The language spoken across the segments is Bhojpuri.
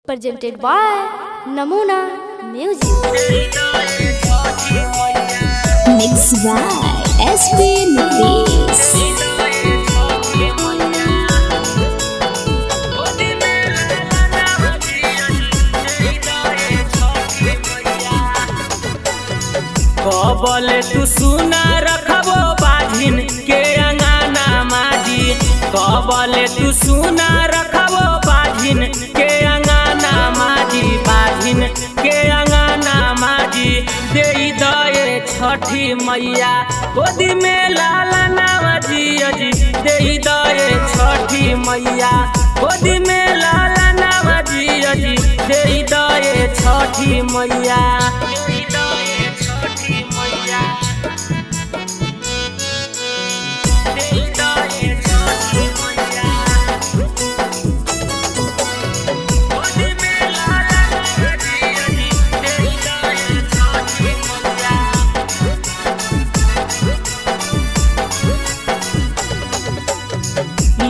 presented by Namuna Music. Mixed by SP Nafis. कबले तू सुना रखबो बाझिन के अंगाना माजी। कबले तू सुना रखबो बाझिन के अंगाना माजी। बाझिन के अंगाना माजी दे दए छठी मैया गोदी में लाला नामाजी। अजी दे दए छठी मैया गोदी में लाला नामाजी। अजी दे दए छठी मैया।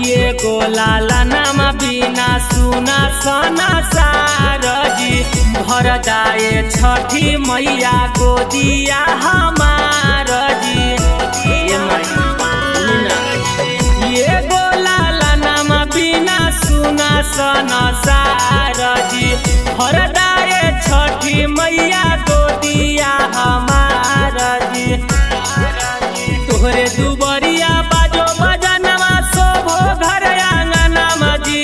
ये गोलाला नाम बिना सुना सना सारजी भर जाए छठी मैया गोदिया हमार जी। ये गोलाला नाम बिना सुना सना सारजी भर जाए छठी मैया गोदिया हमार जी। तोहरे दुबरिया बाजो बजनवा शोभो घर आंगना मजी।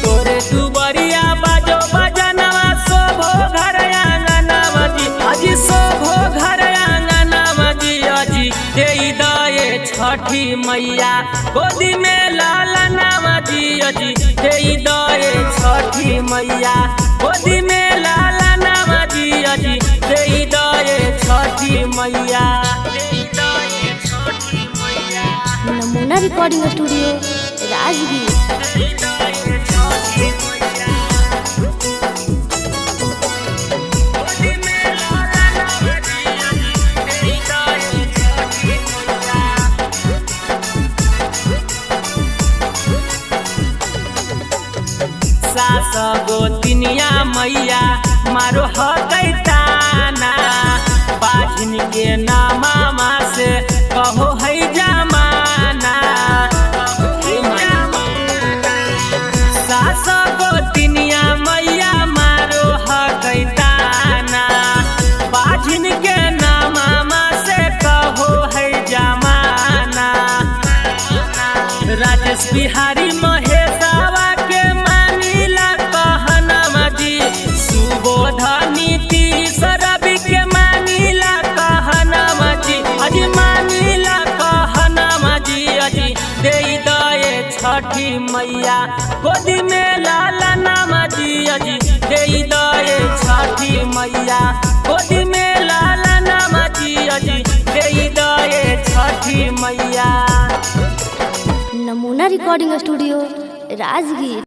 तोरे दुबरिया बाजो बजनवा शोभो घर आंगना मजी। अजी शोभो घर आंगना मजी। अजी दे दए छठी मैया गोदी में लाला नामाजी। अजी दे दए छठी मैया गोदी में लाला नामाजी। अजी दे दए छठी मैया। नमूना रिकॉर्डिंग स्टूडियो राजगीर। सास गोतिनिया मैया मारो हकैताना। बाझिन के नामा से कहो है जमाना। सास गोतिनिया मैया मारो हकैताना। बाझिन के नामा से कहो है जमाना। राजेश बिहारी महेशवा के मानिला कहना मजी। सुबोध नीतीश रवि के मानिला कहना मजी। अजी मानिला कहना मजी। अजी दे दए छठी मैया गोदी में लाला नामाजी। अजी दे दए छठी मैया गोदी में लाला नामाजी। अजी दे दए छठी मैया। नमूना रिकॉर्डिंग स्टूडियो राजगीर।